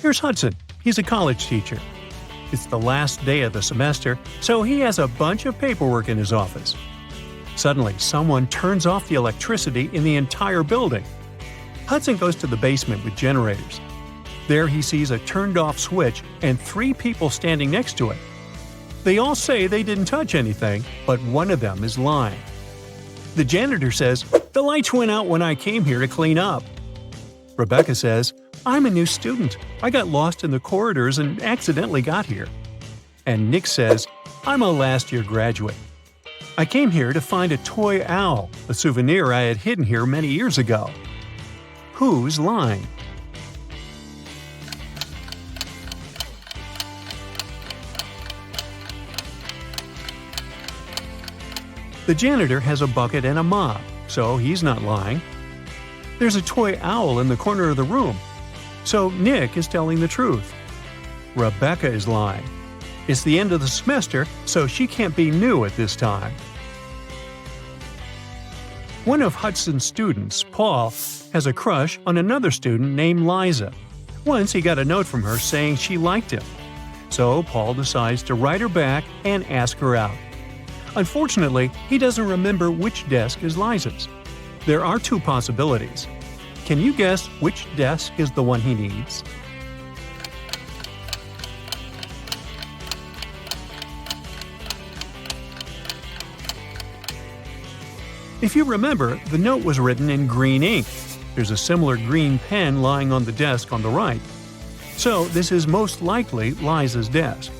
Here's Hudson. He's a college teacher. It's the last day of the semester, so he has a bunch of paperwork in his office. Suddenly, someone turns off the electricity in the entire building. Hudson goes to the basement with generators. There he sees a turned-off switch and 3 people standing next to it. They all say they didn't touch anything, but one of them is lying. The janitor says, "The lights went out when I came here to clean up." Rebecca says, "I'm a new student. I got lost in the corridors and accidentally got here." And Nick says, "I'm a last-year graduate. I came here to find a toy owl, a souvenir I had hidden here many years ago." Who's lying? The janitor has a bucket and a mop, so he's not lying. There's a toy owl in the corner of the room, so Nick is telling the truth. Rebecca is lying. It's the end of the semester, so she can't be new at this time. One of Hudson's students, Paul, has a crush on another student named Liza. Once he got a note from her saying she liked him. So Paul decides to write her back and ask her out. Unfortunately, he doesn't remember which desk is Liza's. There are 2 possibilities. Can you guess which desk is the one he needs? If you remember, the note was written in green ink. There's a similar green pen lying on the desk on the right. So this is most likely Liza's desk.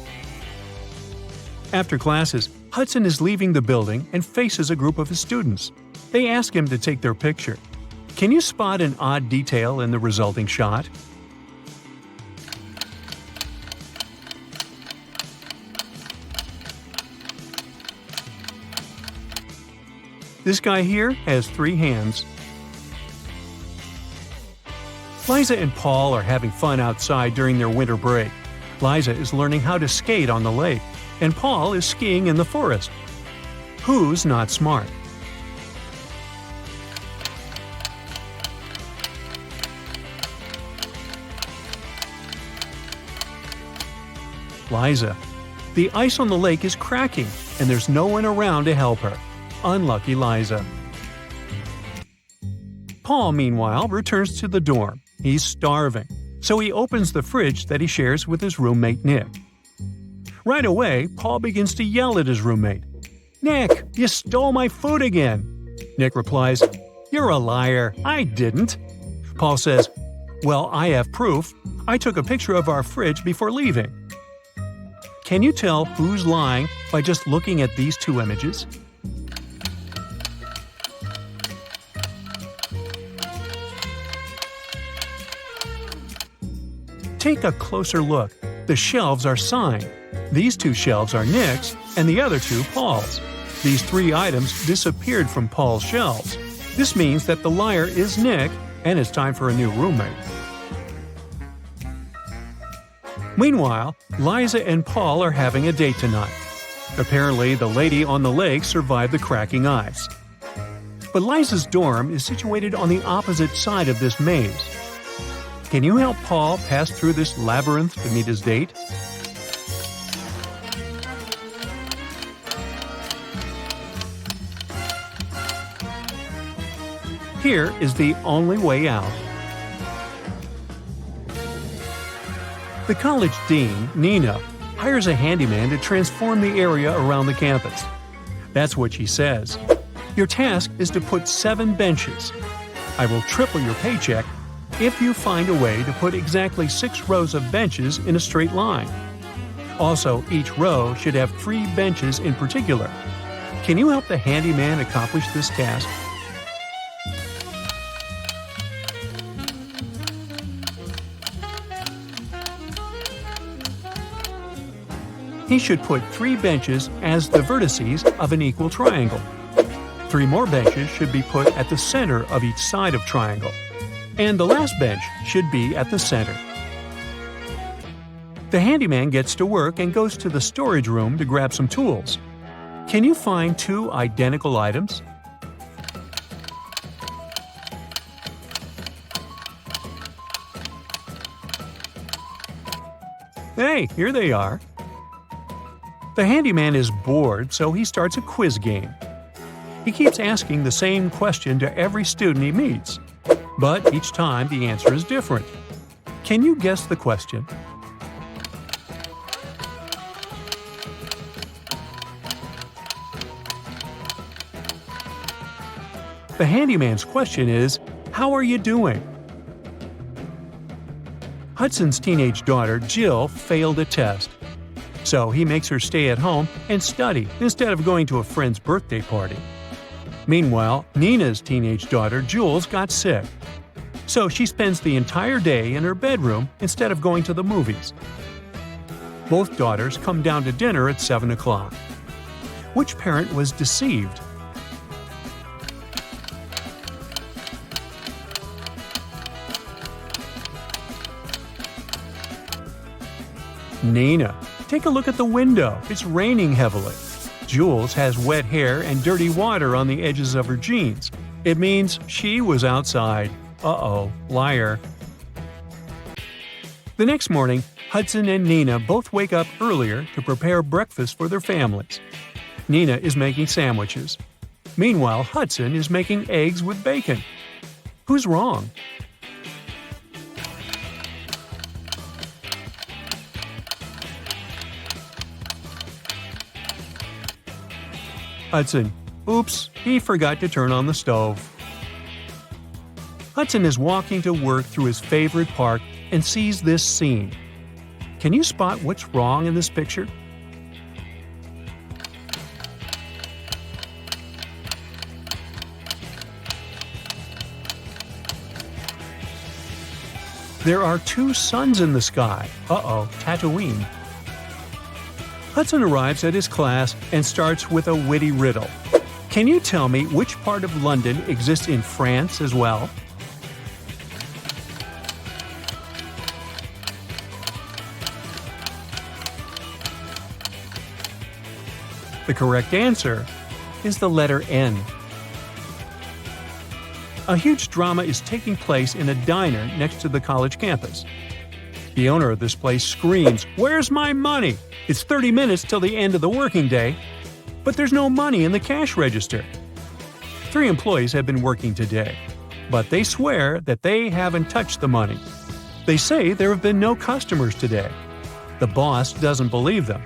After classes, Hudson is leaving the building and faces a group of his students. They ask him to take their picture. Can you spot an odd detail in the resulting shot? This guy here has 3 hands. Liza and Paul are having fun outside during their winter break. Liza is learning how to skate on the lake, and Paul is skiing in the forest. Who's not smart? Liza. The ice on the lake is cracking, and there's no one around to help her. Unlucky Liza. Paul, meanwhile, returns to the dorm. He's starving, so he opens the fridge that he shares with his roommate Nick. Right away, Paul begins to yell at his roommate. "Nick, you stole my food again!" Nick replies, "You're a liar. I didn't." Paul says, "Well, I have proof. I took a picture of our fridge before leaving." Can you tell who's lying by just looking at these 2 images? Take a closer look. The shelves are signed. These 2 shelves are Nick's, and the other 2 Paul's. These 3 items disappeared from Paul's shelves. This means that the liar is Nick, and it's time for a new roommate. Meanwhile, Liza and Paul are having a date tonight. Apparently, the lady on the lake survived the cracking ice. But Liza's dorm is situated on the opposite side of this maze. Can you help Paul pass through this labyrinth to meet his date? Here is the only way out. The college dean, Nina, hires a handyman to transform the area around the campus. That's what she says. Your task is to put 7 benches. I will triple your paycheck if you find a way to put exactly 6 rows of benches in a straight line. Also, each row should have 3 benches in particular. Can you help the handyman accomplish this task? He should put 3 benches as the vertices of an equal triangle. 3 more benches should be put at the center of each side of triangle. And the last bench should be at the center. The handyman gets to work and goes to the storage room to grab some tools. Can you find 2 identical items? Hey, here they are. The handyman is bored, so he starts a quiz game. He keeps asking the same question to every student he meets, but each time the answer is different. Can you guess the question? The handyman's question is, "How are you doing?" Hudson's teenage daughter, Jill, failed a test. So he makes her stay at home and study instead of going to a friend's birthday party. Meanwhile, Nina's teenage daughter, Jules, got sick. So she spends the entire day in her bedroom instead of going to the movies. Both daughters come down to dinner at 7 o'clock. Which parent was deceived? Nina. Take a look at the window. It's raining heavily. Jules has wet hair and dirty water on the edges of her jeans. It means she was outside. Uh-oh, liar. The next morning, Hudson and Nina both wake up earlier to prepare breakfast for their families. Nina is making sandwiches. Meanwhile, Hudson is making eggs with bacon. Who's wrong? Hudson. Oops, he forgot to turn on the stove. Hudson is walking to work through his favorite park and sees this scene. Can you spot what's wrong in this picture? There are two suns in the sky. Uh-oh, Tatooine. Hudson arrives at his class and starts with a witty riddle. Can you tell me which part of London exists in France as well? The correct answer is the letter N. A huge drama is taking place in a diner next to the college campus. The owner of this place screams, "Where's my money? It's 30 minutes till the end of the working day." But there's no money in the cash register. 3 employees have been working today, but they swear that they haven't touched the money. They say there have been no customers today. The boss doesn't believe them.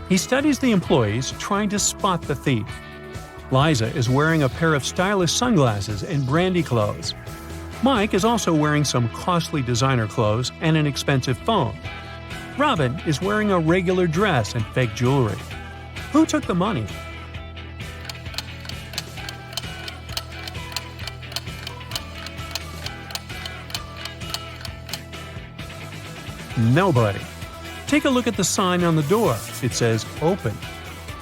He studies the employees, trying to spot the thief. Liza is wearing a pair of stylish sunglasses and brandy clothes. Mike is also wearing some costly designer clothes and an expensive phone. Robin is wearing a regular dress and fake jewelry. Who took the money? Nobody. Take a look at the sign on the door. It says "Open."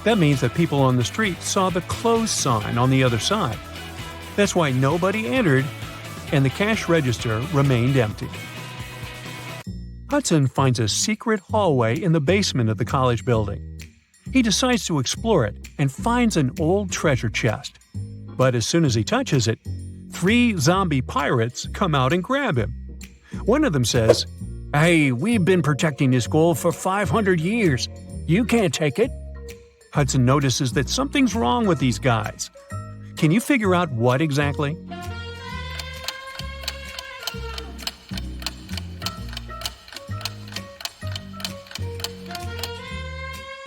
That means that people on the street saw the closed sign on the other side. That's why nobody entered, and the cash register remained empty. Hudson finds a secret hallway in the basement of the college building. He decides to explore it and finds an old treasure chest. But as soon as he touches it, 3 zombie pirates come out and grab him. One of them says, "Hey, we've been protecting this gold for 500 years. You can't take it." Hudson notices that something's wrong with these guys. Can you figure out what exactly?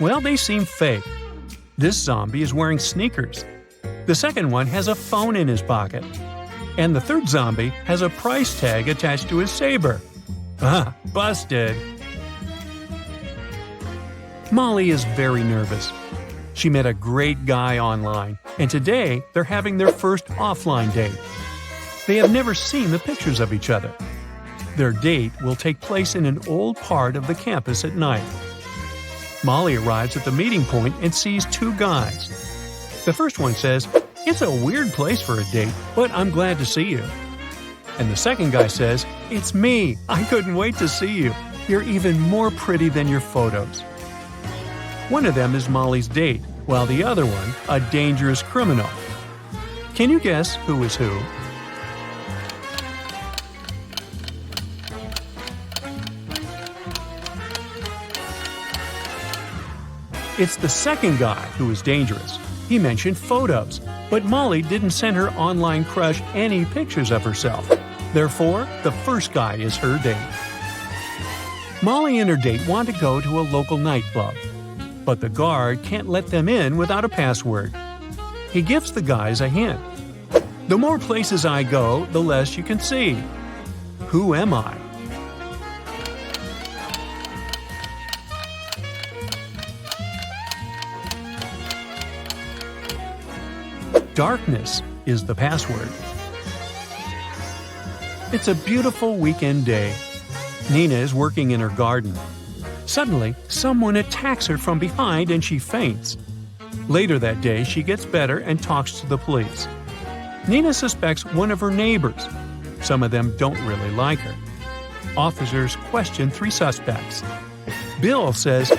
Well, they seem fake. This zombie is wearing sneakers. The second one has a phone in his pocket. And the third zombie has a price tag attached to his saber. Ah, busted! Molly is very nervous. She met a great guy online, and today they're having their first offline date. They have never seen the pictures of each other. Their date will take place in an old part of the campus at night. Molly arrives at the meeting point and sees 2 guys. The first one says, "It's a weird place for a date, but I'm glad to see you." And the second guy says, "It's me. I couldn't wait to see you. You're even more pretty than your photos." One of them is Molly's date, while the other one, a dangerous criminal. Can you guess who is who? It's the second guy who is dangerous. He mentioned photos, but Molly didn't send her online crush any pictures of herself. Therefore, the first guy is her date. Molly and her date want to go to a local nightclub, but the guard can't let them in without a password. He gives the guys a hint. The more places I go, the less you can see. Who am I? Darkness is the password. It's a beautiful weekend day. Nina is working in her garden. Suddenly, someone attacks her from behind and she faints. Later that day, she gets better and talks to the police. Nina suspects one of her neighbors. Some of them don't really like her. Officers question 3 suspects. Bill says,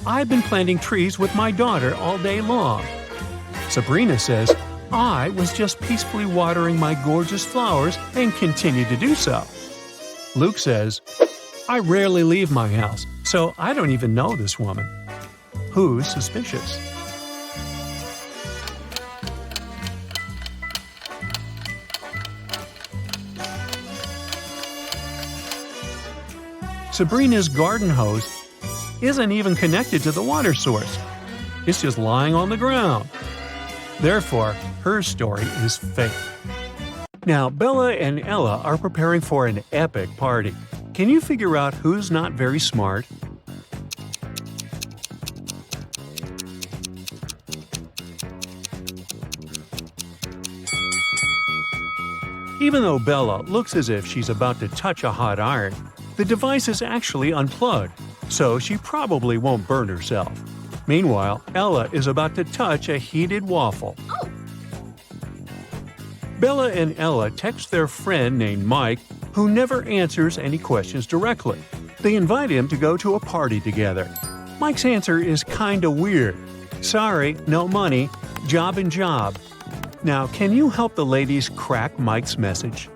"I've been planting trees with my daughter all day long." Sabrina says, "I was just peacefully watering my gorgeous flowers and continue to do so." Luke says, "I rarely leave my house, so I don't even know this woman." Who's suspicious? Sabrina's garden hose isn't even connected to the water source. It's just lying on the ground. Therefore, her story is fake. Now, Bella and Ella are preparing for an epic party. Can you figure out who's not very smart? Even though Bella looks as if she's about to touch a hot iron, the device is actually unplugged, so she probably won't burn herself. Meanwhile, Ella is about to touch a heated waffle. Oh. Bella and Ella text their friend named Mike, who never answers any questions directly. They invite him to go to a party together. Mike's answer is kinda weird. "Sorry, no money. Job and job." Now, can you help the ladies crack Mike's message?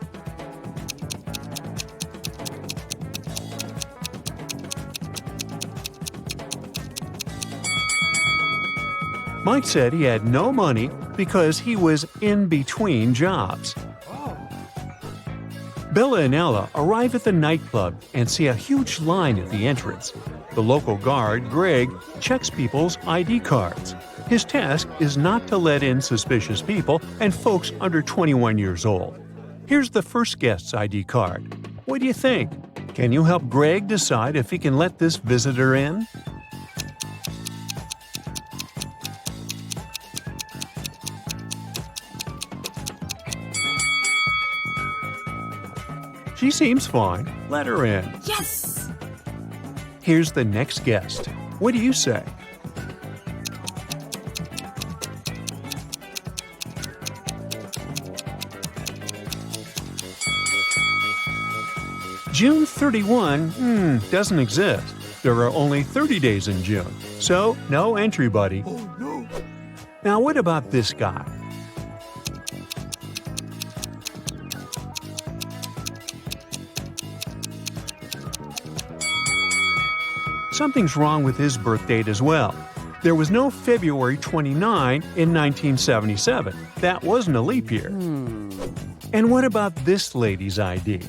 Mike said he had no money because he was in between jobs. Bella and Ella arrive at the nightclub and see a huge line at the entrance. The local guard, Greg, checks people's ID cards. His task is not to let in suspicious people and folks under 21 years old. Here's the first guest's ID card. What do you think? Can you help Greg decide if he can let this visitor in? She seems fine. Let her in. Yes! Here's the next guest. What do you say? June 31, doesn't exist. There are only 30 days in June, so no entry, buddy. Oh no! Now what about this guy? Something's wrong with his birth date as well. There was no February 29 in 1977. That wasn't a leap year. And what about this lady's ID?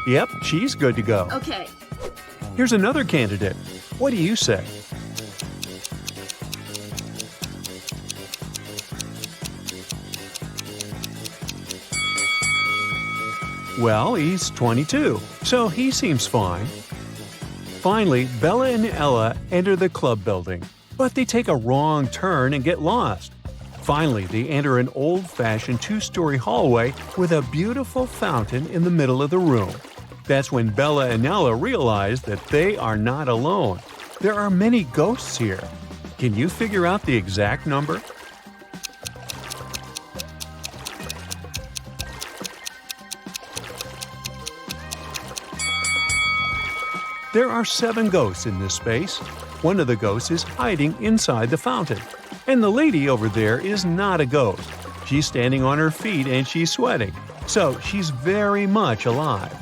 Yep, she's good to go. Okay. Here's another candidate. What do you say? Well, he's 22, so he seems fine. Finally, Bella and Ella enter the club building, but they take a wrong turn and get lost. Finally, they enter an old-fashioned 2-story hallway with a beautiful fountain in the middle of the room. That's when Bella and Ella realize that they are not alone. There are many ghosts here. Can you figure out the exact number? There are 7 ghosts in this space. One of the ghosts is hiding inside the fountain. And the lady over there is not a ghost. She's standing on her feet and she's sweating, so she's very much alive.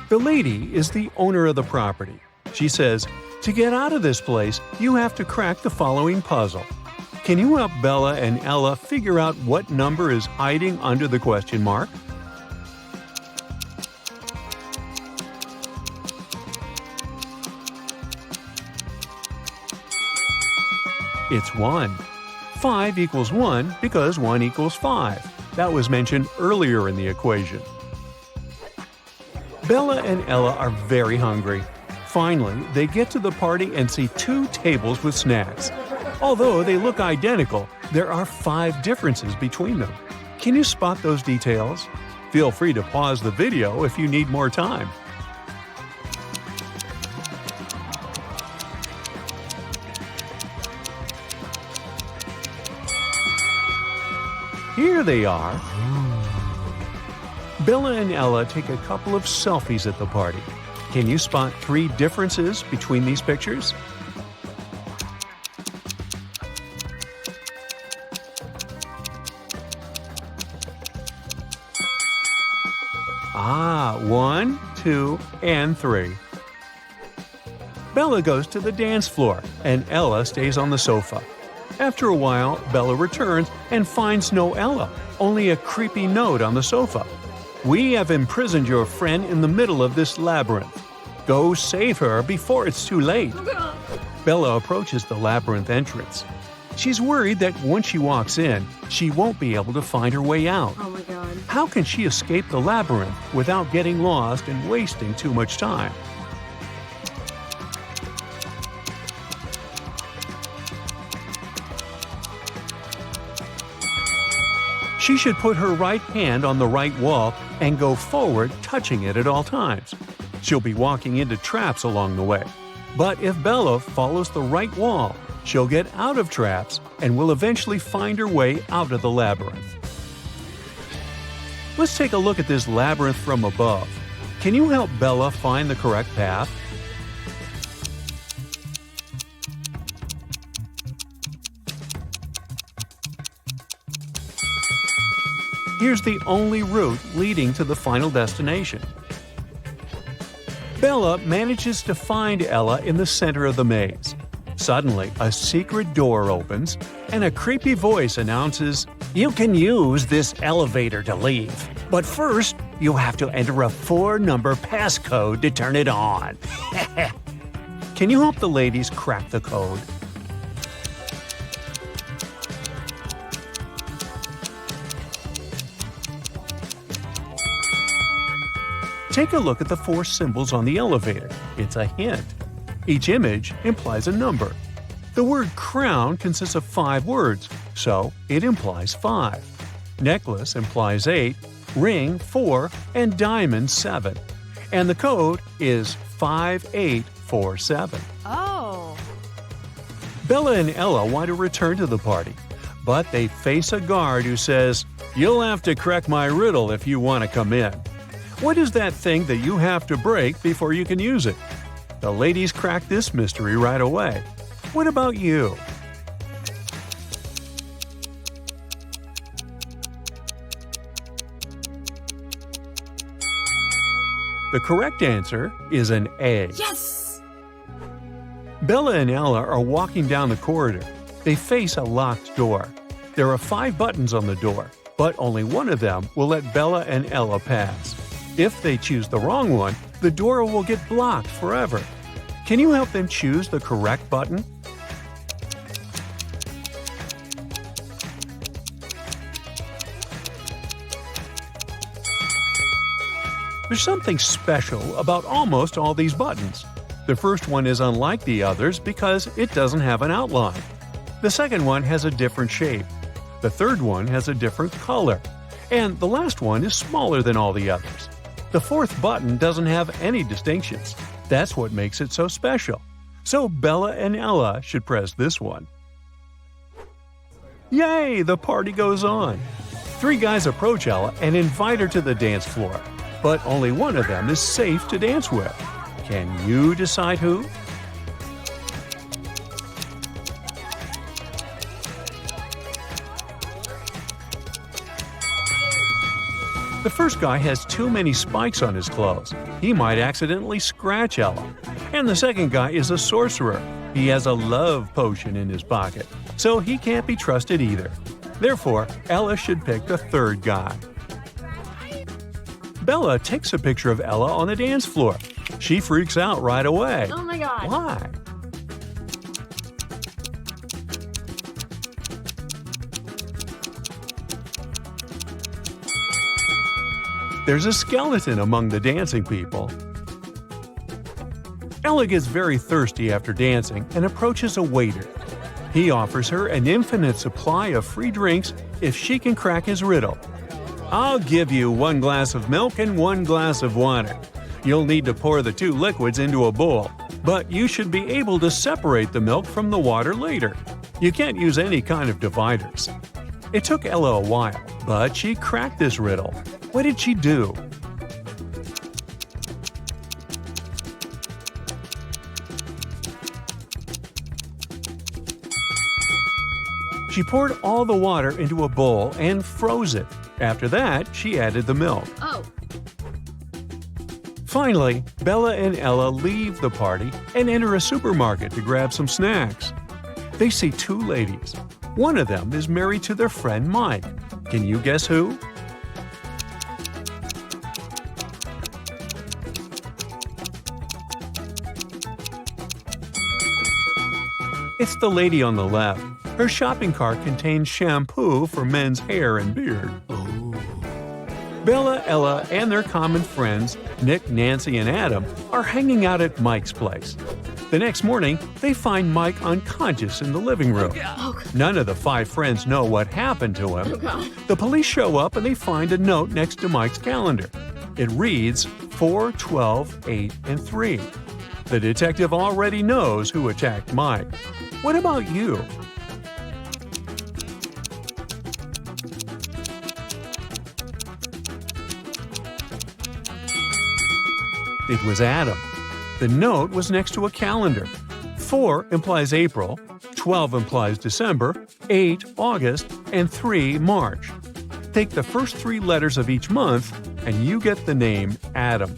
The lady is the owner of the property. She says, "To get out of this place, you have to crack the following puzzle. Can you help Bella and Ella figure out what number is hiding under the question mark?" It's 1. 5 equals 1 because 1 equals 5. That was mentioned earlier in the equation. Bella and Ella are very hungry. Finally, they get to the party and see 2 tables with snacks. Although they look identical, there are 5 differences between them. Can you spot those details? Feel free to pause the video if you need more time. Here they are. Bella and Ella take a couple of selfies at the party. Can you spot 3 differences between these pictures? Ah, 1, 2, and 3. Bella goes to the dance floor, and Ella stays on the sofa. After a while, Bella returns and finds no Ella, only a creepy note on the sofa. "We have imprisoned your friend in the middle of this labyrinth. Go save her before it's too late." Bella approaches the labyrinth entrance. She's worried that once she walks in, she won't be able to find her way out. Oh my god. How can she escape the labyrinth without getting lost and wasting too much time? She should put her right hand on the right wall and go forward, touching it at all times. She'll be walking into traps along the way. But if Bella follows the right wall, she'll get out of traps and will eventually find her way out of the labyrinth. Let's take a look at this labyrinth from above. Can you help Bella find the correct path? Here's the only route leading to the final destination. Bella manages to find Ella in the center of the maze. Suddenly, a secret door opens, and a creepy voice announces, "You can use this elevator to leave, but first, you have to enter a 4-number passcode to turn it on." Can you help the ladies crack the code? Take a look at the 4 symbols on the elevator. It's a hint. Each image implies a number. The word crown consists of 5 words, so it implies 5. Necklace implies 8, ring 4, and diamond 7. And the code is 5847. Oh. Bella and Ella want to return to the party, but they face a guard who says, "You'll have to crack my riddle if you want to come in." What is that thing that you have to break before you can use it? The ladies crack this mystery right away. What about you? The correct answer is an A. Yes! Bella and Ella are walking down the corridor. They face a locked door. There are 5 buttons on the door, but only one of them will let Bella and Ella pass. If they choose the wrong one, the door will get blocked forever. Can you help them choose the correct button? There's something special about almost all these buttons. The first one is unlike the others because it doesn't have an outline. The second one has a different shape. The third one has a different color. And the last one is smaller than all the others. The fourth button doesn't have any distinctions. That's what makes it so special. So Bella and Ella should press this one. Yay! The party goes on. 3 guys approach Ella and invite her to the dance floor. But only one of them is safe to dance with. Can you decide who? The first guy has too many spikes on his clothes. He might accidentally scratch Ella. And the second guy is a sorcerer. He has a love potion in his pocket, so he can't be trusted either. Therefore, Ella should pick the third guy. Bella takes a picture of Ella on the dance floor. She freaks out right away. Oh my god. Why? There's a skeleton among the dancing people. Ella gets very thirsty after dancing and approaches a waiter. He offers her an infinite supply of free drinks if she can crack his riddle. "I'll give you 1 glass of milk and 1 glass of water. You'll need to pour the 2 liquids into a bowl, but you should be able to separate the milk from the water later. You can't use any kind of dividers." It took Ella a while, but she cracked this riddle. What did she do? She poured all the water into a bowl and froze it. After that, she added the milk. Oh. Finally, Bella and Ella leave the party and enter a supermarket to grab some snacks. They see 2 ladies. One of them is married to their friend Mike. Can you guess who? It's the lady on the left. Her shopping cart contains shampoo for men's hair and beard. Bella, Ella, and their common friends, Nick, Nancy, and Adam, are hanging out at Mike's place. The next morning, they find Mike unconscious in the living room. None of the 5 friends know what happened to him. The police show up and they find a note next to Mike's calendar. It reads 4, 12, 8, and 3. The detective already knows who attacked Mike. What about you? It was Adam. The note was next to a calendar. 4 implies April, 12 implies December, 8 August, and 3 March. Take the first 3 letters of each month, and you get the name Adam.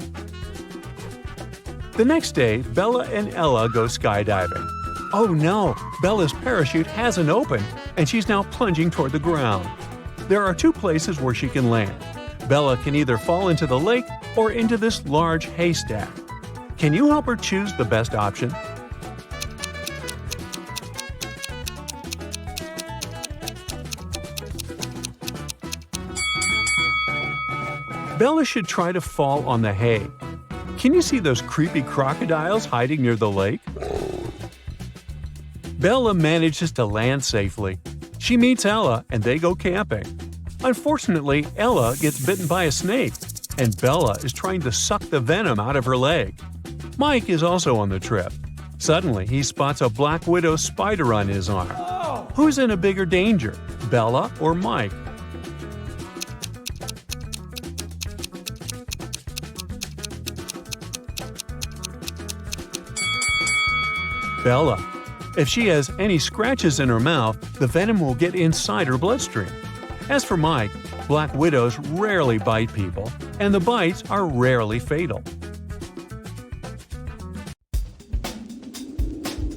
The next day, Bella and Ella go skydiving. Oh no, Bella's parachute hasn't opened, and she's now plunging toward the ground. There are 2 places where she can land. Bella can either fall into the lake or into this large haystack. Can you help her choose the best option? Bella should try to fall on the hay. Can you see those creepy crocodiles hiding near the lake? Bella manages to land safely. She meets Ella and they go camping. Unfortunately, Ella gets bitten by a snake, and Bella is trying to suck the venom out of her leg. Mike is also on the trip. Suddenly, he spots a black widow spider on his arm. Who's in a bigger danger, Bella or Mike? Bella. If she has any scratches in her mouth, the venom will get inside her bloodstream. As for Mike, black widows rarely bite people, and the bites are rarely fatal.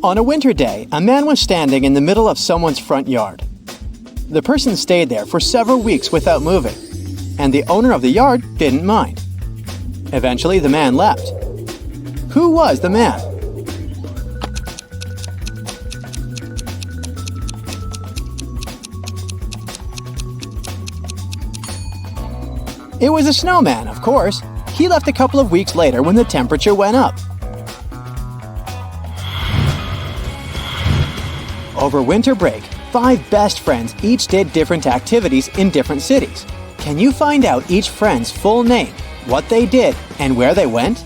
On a winter day, a man was standing in the middle of someone's front yard. The person stayed there for several weeks without moving, and the owner of the yard didn't mind. Eventually, the man left. Who was the man? It was a snowman, of course. He left a couple of weeks later when the temperature went up. Over winter break, 5 best friends each did different activities in different cities. Can you find out each friend's full name, what they did, and where they went?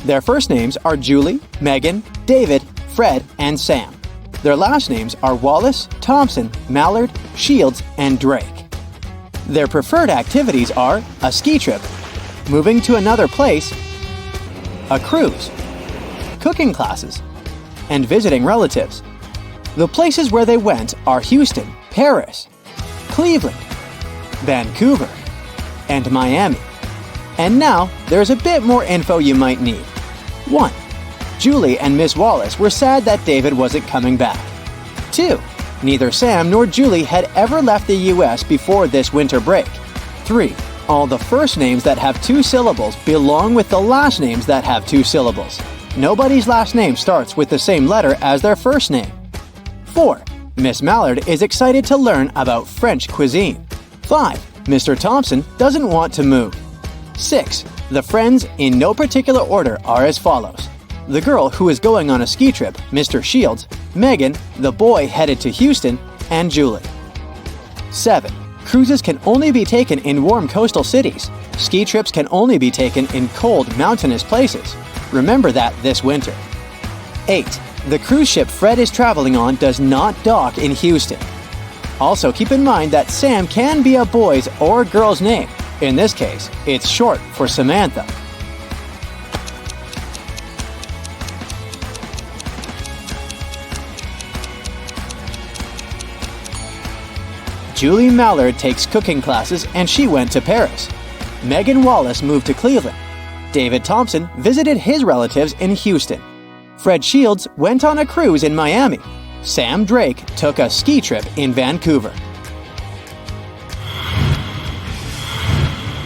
Their first names are Julie, Megan, David, Fred, and Sam. Their last names are Wallace, Thompson, Mallard, Shields, and Drake. Their preferred activities are a ski trip, moving to another place, a cruise, cooking classes, and visiting relatives. The places where they went are Houston, Paris, Cleveland, Vancouver, and Miami. And now, there's a bit more info you might need. 1. Julie and Miss Wallace were sad that David wasn't coming back. 2. Neither Sam nor Julie had ever left the US before this winter break. 3. All the first names that have 2 syllables belong with the last names that have 2 syllables. Nobody's last name starts with the same letter as their first name. 4. Miss Mallard is excited to learn about French cuisine. 5. Mr. Thompson doesn't want to move. 6. The friends, in no particular order, are as follows. The girl who is going on a ski trip, Mr. Shields, Megan, the boy headed to Houston, and Julie. 7. Cruises can only be taken in warm coastal cities. Ski trips can only be taken in cold, mountainous places. Remember that this winter. 8. The cruise ship Fred is traveling on does not dock in Houston. Also keep in mind that Sam can be a boy's or girl's name. In this case, it's short for Samantha. Julie Mallard takes cooking classes and she went to Paris. Megan Wallace moved to Cleveland. David Thompson visited his relatives in Houston. Fred Shields went on a cruise in Miami. Sam Drake took a ski trip in Vancouver.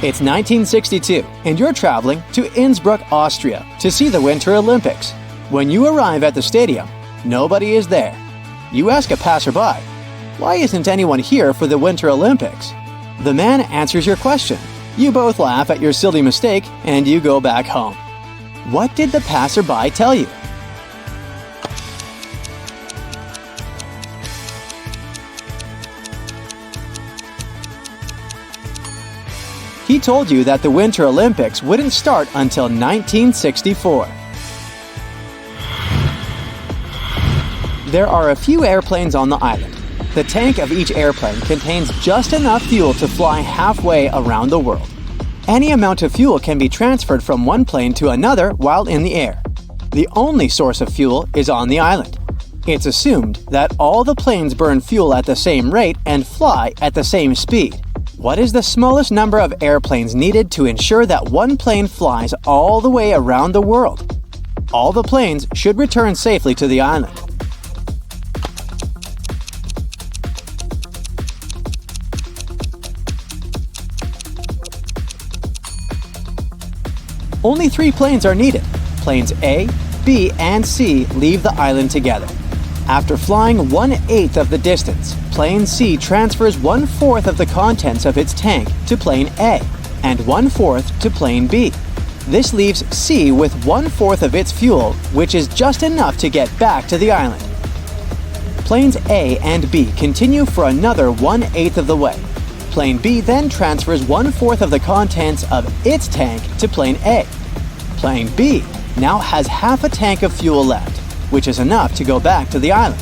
It's 1962, and you're traveling to Innsbruck, Austria, to see the Winter Olympics. When you arrive at the stadium, nobody is there. You ask a passerby, "Why isn't anyone here for the Winter Olympics?" The man answers your question. You both laugh at your silly mistake, and you go back home. What did the passerby tell you? He told you that the Winter Olympics wouldn't start until 1964. There are a few airplanes on the island. The tank of each airplane contains just enough fuel to fly halfway around the world. Any amount of fuel can be transferred from one plane to another while in the air. The only source of fuel is on the island. It's assumed that all the planes burn fuel at the same rate and fly at the same speed. What is the smallest number of airplanes needed to ensure that one plane flies all the way around the world? All the planes should return safely to the island. Only 3 planes are needed. Planes A, B, and C leave the island together. After flying 1/8 of the distance, Plane C transfers 1/4 of the contents of its tank to Plane A and 1/4 to Plane B. This leaves C with 1/4 of its fuel, which is just enough to get back to the island. Planes A and B continue for another 1/8 of the way. Plane B then transfers 1/4 of the contents of its tank to Plane A. Plane B now has half a tank of fuel left, which is enough to go back to the island.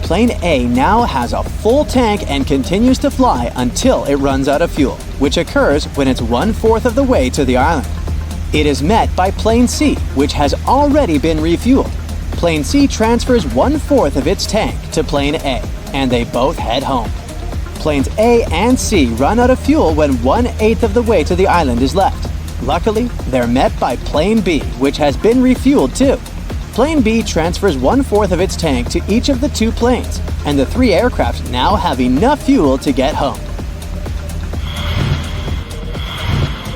Plane A now has a full tank and continues to fly until it runs out of fuel, which occurs when it's 1/4 of the way to the island. It is met by Plane C, which has already been refueled. Plane C transfers 1/4 of its tank to Plane A, and they both head home. Planes A and C run out of fuel when 1/8 of the way to the island is left. Luckily, they're met by Plane B, which has been refueled too. Plane B transfers 1/4 of its tank to each of the 2 planes, and the 3 aircraft now have enough fuel to get home.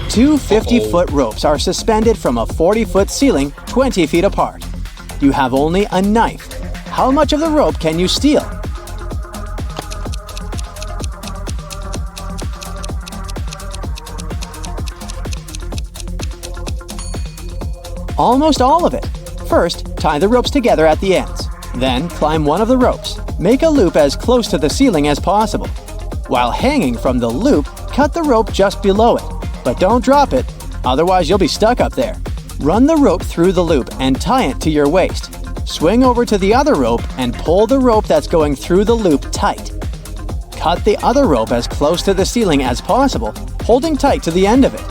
2 50-foot ropes are suspended from a 40-foot ceiling 20 feet apart. You have only a knife. How much of the rope can you steal? Almost all of it. First, tie the ropes together at the ends. Then, climb one of the ropes. Make a loop as close to the ceiling as possible. While hanging from the loop, cut the rope just below it. But don't drop it, otherwise you'll be stuck up there. Run the rope through the loop and tie it to your waist. Swing over to the other rope and pull the rope that's going through the loop tight. Cut the other rope as close to the ceiling as possible, holding tight to the end of it.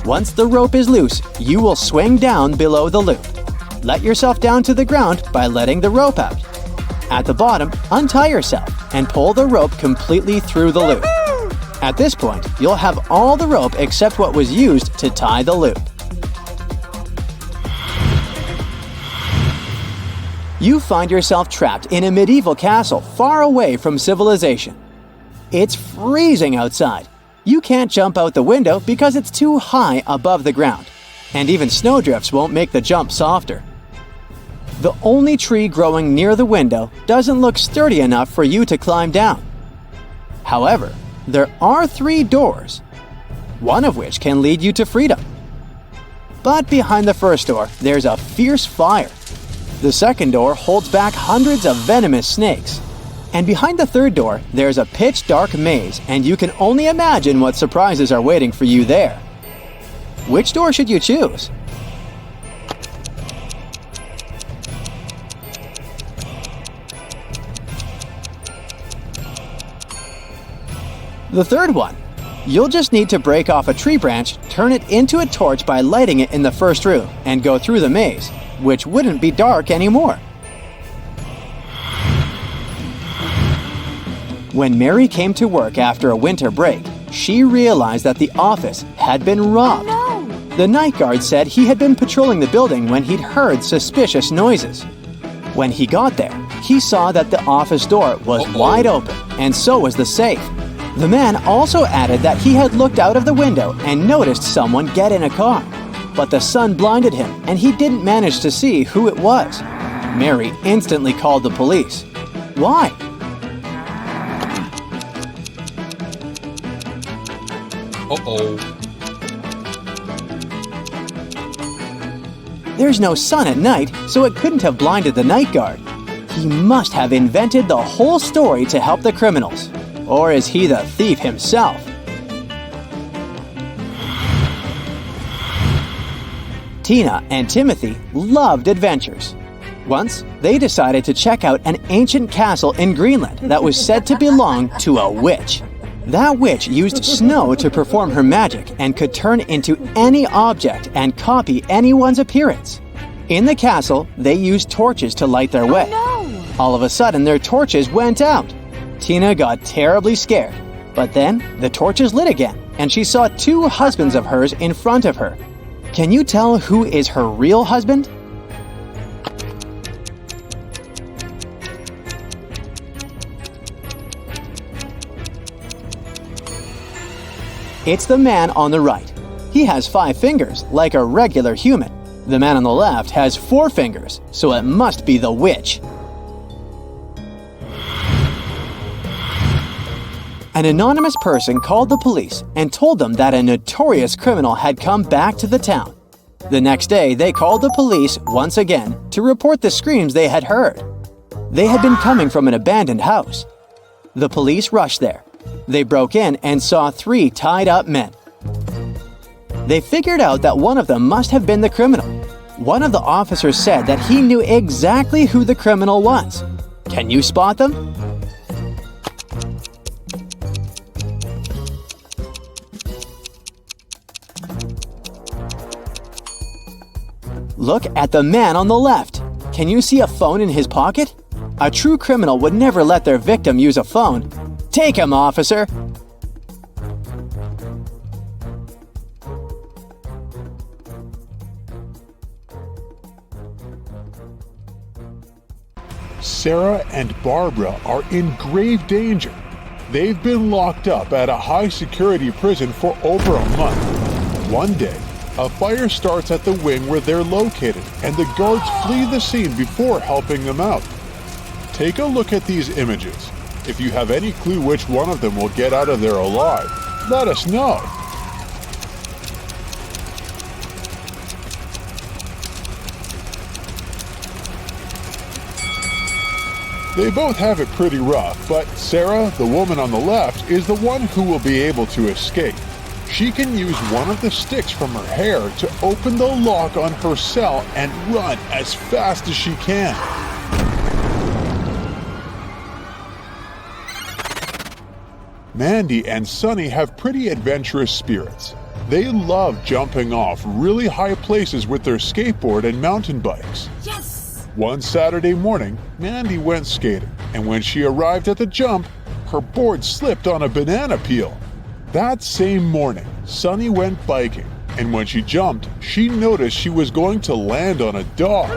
Once the rope is loose, you will swing down below the loop. Let yourself down to the ground by letting the rope out. At the bottom, untie yourself and pull the rope completely through the loop. At this point, you'll have all the rope except what was used to tie the loop. You find yourself trapped in a medieval castle far away from civilization. It's freezing outside. You can't jump out the window because it's too high above the ground, and even snowdrifts won't make the jump softer. The only tree growing near the window doesn't look sturdy enough for you to climb down. However, there are 3 doors, one of which can lead you to freedom. But behind the first door, there's a fierce fire. The second door holds back hundreds of venomous snakes. And behind the third door, there's a pitch-dark maze, and you can only imagine what surprises are waiting for you there. Which door should you choose? The third one. You'll just need to break off a tree branch, turn it into a torch by lighting it in the first room, and go through the maze, which wouldn't be dark anymore. When Mary came to work after a winter break, she realized that the office had been robbed. Oh, no. The night guard said he had been patrolling the building when he'd heard suspicious noises. When he got there, he saw that the office door was wide open, and so was the safe. The man also added that he had looked out of the window and noticed someone get in a car. But the sun blinded him, and he didn't manage to see who it was. Mary instantly called the police. Why? There's no sun at night, so it couldn't have blinded the night guard. He must have invented the whole story to help the criminals. Or is he the thief himself? Tina and Timothy loved adventures. Once, they decided to check out an ancient castle in Greenland that was said to belong to a witch. That witch used snow to perform her magic and could turn into any object and copy anyone's appearance. In the castle, they used torches to light their way. Oh, no. All of a sudden, their torches went out. Tina got terribly scared. But then, the torches lit again, and she saw 2 husbands of hers in front of her. Can you tell who is her real husband? It's the man on the right. He has 5 fingers, like a regular human. The man on the left has 4 fingers, so it must be the witch. An anonymous person called the police and told them that a notorious criminal had come back to the town. The next day, they called the police once again to report the screams they had heard. They had been coming from an abandoned house. The police rushed there. They broke in and saw 3 tied-up men. They figured out that one of them must have been the criminal. One of the officers said that he knew exactly who the criminal was. Can you spot them? Look at the man on the left. Can you see a phone in his pocket? A true criminal would never let their victim use a phone. Take him, officer! Sarah and Barbara are in grave danger. They've been locked up at a high-security prison for over a month. One day, a fire starts at the wing where they're located, and the guards flee the scene before helping them out. Take a look at these images. If you have any clue which one of them will get out of there alive, let us know. They both have it pretty rough, but Sarah, the woman on the left, is the one who will be able to escape. She can use one of the sticks from her hair to open the lock on her cell and run as fast as she can. Mandy and Sunny have pretty adventurous spirits. They love jumping off really high places with their skateboard and mountain bikes. Yes! One Saturday morning, Mandy went skating, and when she arrived at the jump, her board slipped on a banana peel. That same morning, Sunny went biking, and when she jumped, she noticed she was going to land on a dog.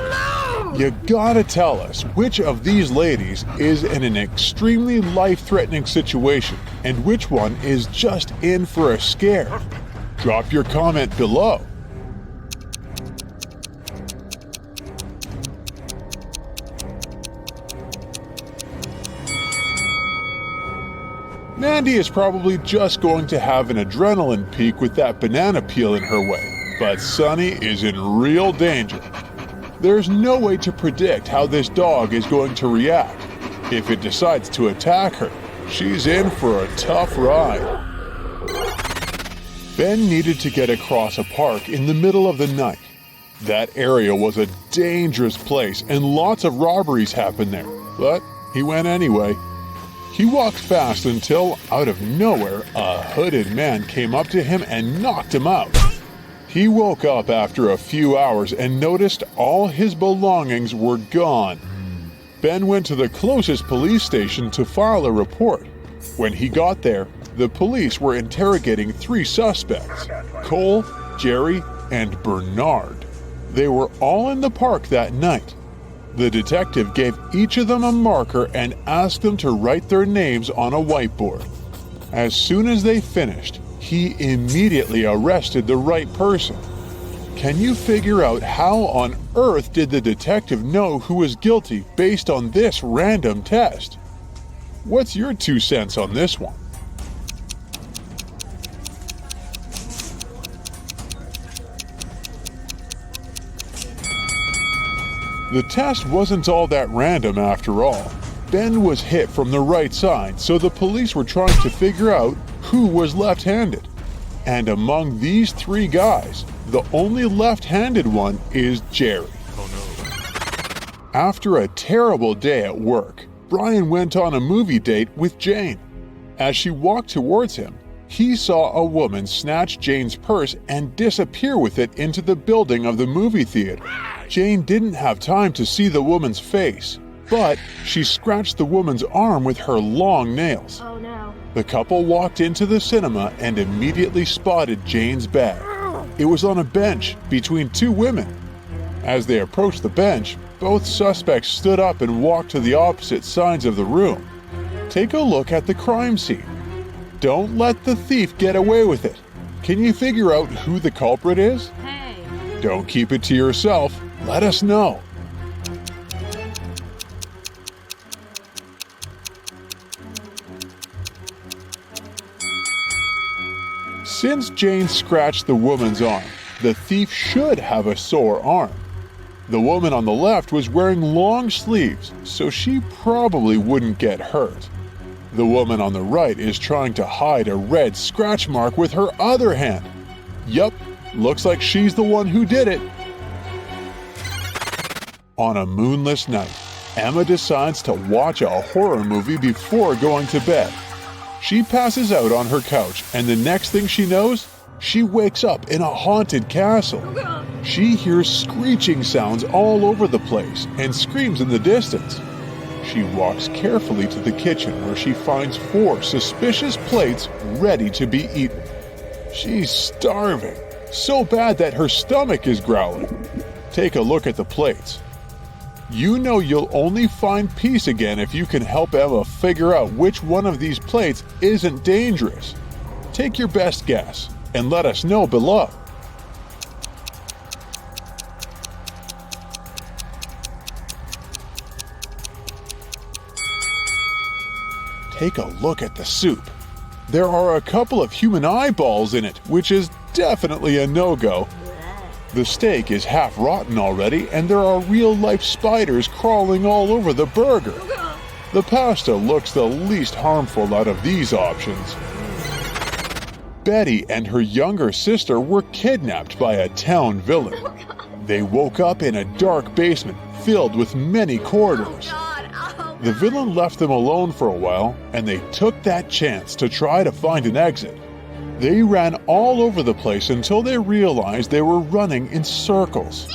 You gotta tell us which of these ladies is in an extremely life-threatening situation and which one is just in for a scare. Drop your comment below. Mandy is probably just going to have an adrenaline peak with that banana peel in her way, but Sunny is in real danger. There's no way to predict how this dog is going to react. If it decides to attack her, she's in for a tough ride. Ben needed to get across a park in the middle of the night. That area was a dangerous place and lots of robberies happened there, but he went anyway. He walked fast until, out of nowhere, a hooded man came up to him and knocked him out. He woke up after a few hours and noticed all his belongings were gone. Ben went to the closest police station to file a report. When he got there, the police were interrogating 3 suspects, Cole, Jerry, and Bernard. They were all in the park that night. The detective gave each of them a marker and asked them to write their names on a whiteboard. As soon as they finished, he immediately arrested the right person. Can you figure out how on earth did the detective know who was guilty based on this random test? What's your 2 cents on this one? The test wasn't all that random after all. Ben was hit from the right side, so the police were trying to figure out who was left-handed. And among these 3 guys, the only left-handed one is Jerry. After a terrible day at work, Brian went on a movie date with Jane. As she walked towards him, he saw a woman snatch Jane's purse and disappear with it into the building of the movie theater. Jane didn't have time to see the woman's face, but she scratched the woman's arm with her long nails. Oh no. The couple walked into the cinema and immediately spotted Jane's bag. It was on a bench between 2 women. As they approached the bench, both suspects stood up and walked to the opposite sides of the room. Take a look at the crime scene. Don't let the thief get away with it. Can you figure out who the culprit is? Hey. Don't keep it to yourself. Let us know. Since Jane scratched the woman's arm, the thief should have a sore arm. The woman on the left was wearing long sleeves, so she probably wouldn't get hurt. The woman on the right is trying to hide a red scratch mark with her other hand. Yup, looks like she's the one who did it. On a moonless night, Emma decides to watch a horror movie before going to bed. She passes out on her couch, and the next thing she knows, she wakes up in a haunted castle. She hears screeching sounds all over the place and screams in the distance. She walks carefully to the kitchen where she finds 4 suspicious plates ready to be eaten. She's starving, so bad that her stomach is growling. Take a look at the plates. You know you'll only find peace again if you can help Emma figure out which one of these plates isn't dangerous. Take your best guess and let us know below. Take a look at the soup. There are a couple of human eyeballs in it, which is definitely a no-go. The steak is half rotten already, and there are real-life spiders crawling all over the burger. The pasta looks the least harmful out of these options. Betty and her younger sister were kidnapped by a town villain. They woke up in a dark basement filled with many corridors. The villain left them alone for a while, and they took that chance to try to find an exit. They ran all over the place until they realized they were running in circles.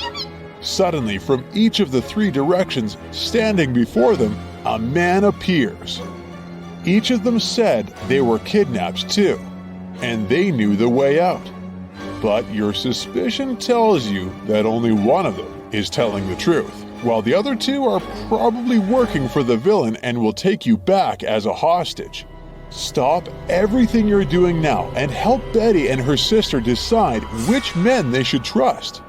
Suddenly, from each of the 3 directions, standing before them, a man appears. Each of them said they were kidnapped too. and they knew the way out. But your suspicion tells you that only one of them is telling the truth, while the other two are probably working for the villain and will take you back as a hostage. Stop everything you're doing now and help Betty and her sister decide which men they should trust.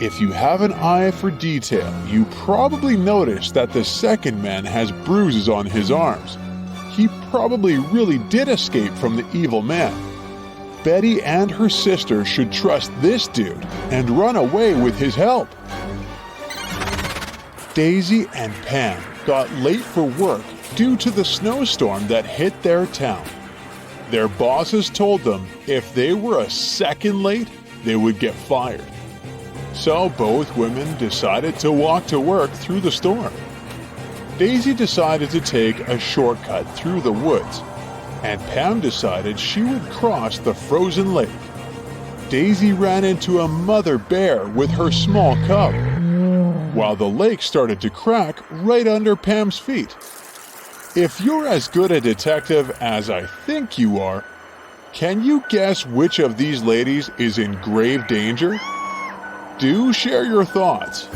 If you have an eye for detail, you probably noticed that the second man has bruises on his arms. He probably really did escape from the evil man. Betty and her sister should trust this dude and run away with his help. Daisy and Pam got late for work due to the snowstorm that hit their town. Their bosses told them if they were a second late, they would get fired. So both women decided to walk to work through the storm. Daisy decided to take a shortcut through the woods, and Pam decided she would cross the frozen lake. Daisy ran into a mother bear with her small cub, while the lake started to crack right under Pam's feet. If you're as good a detective as I think you are, can you guess which of these ladies is in grave danger? Do share your thoughts.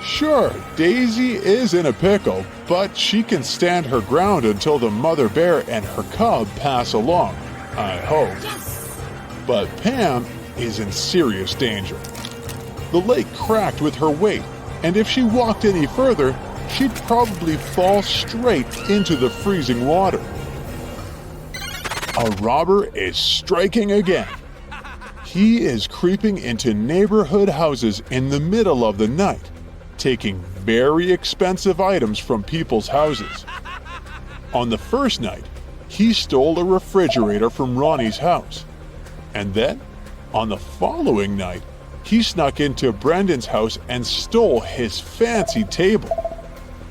Sure, Daisy is in a pickle, but she can stand her ground until the mother bear and her cub pass along, I hope. Yes. But Pam is in serious danger. The lake cracked with her weight, and if she walked any further, she'd probably fall straight into the freezing water. A robber is striking again. He is creeping into neighborhood houses in the middle of the night, taking very expensive items from people's houses. On the first night, he stole a refrigerator from Ronnie's house. And then, on the following night, he snuck into Brendan's house and stole his fancy table.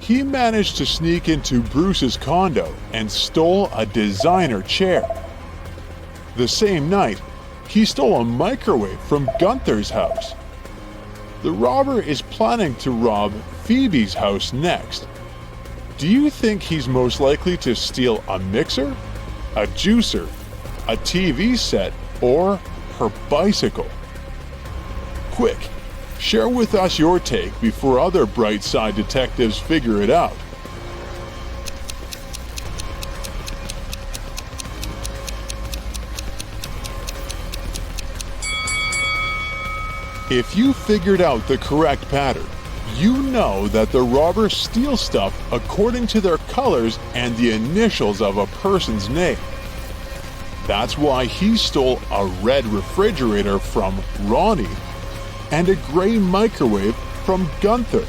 He managed to sneak into Bruce's condo and stole a designer chair. The same night, he stole a microwave from Gunther's house. The robber is planning to rob Phoebe's house next. Do you think he's most likely to steal a mixer, a juicer, a TV set, or her bicycle? Quick! Share with us your take before other bright side detectives figure it out. If you figured out the correct pattern, you know that the robbers steal stuff according to their colors and the initials of a person's name. That's why he stole a red refrigerator from Ronnie and a gray microwave from Gunther.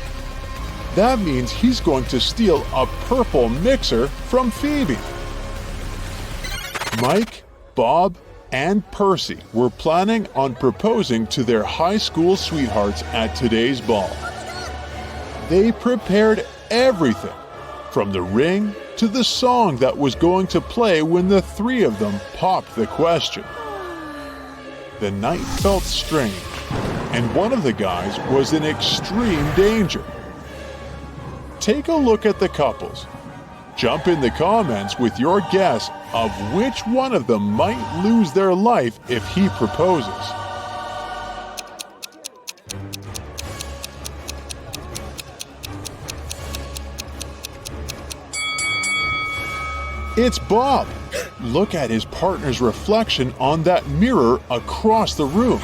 That means he's going to steal a purple mixer from Phoebe. Mike, Bob, and Percy were planning on proposing to their high school sweethearts at today's ball. They prepared everything, from the ring to the song that was going to play when the three of them popped the question. The night felt strange, and one of the guys was in extreme danger. Take a look at the couples. Jump in the comments with your guess of which one of them might lose their life if he proposes. It's Bob. Look at his partner's reflection on that mirror across the room.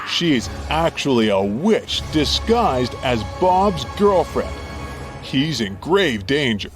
She's actually a witch disguised as Bob's girlfriend. He's in grave danger.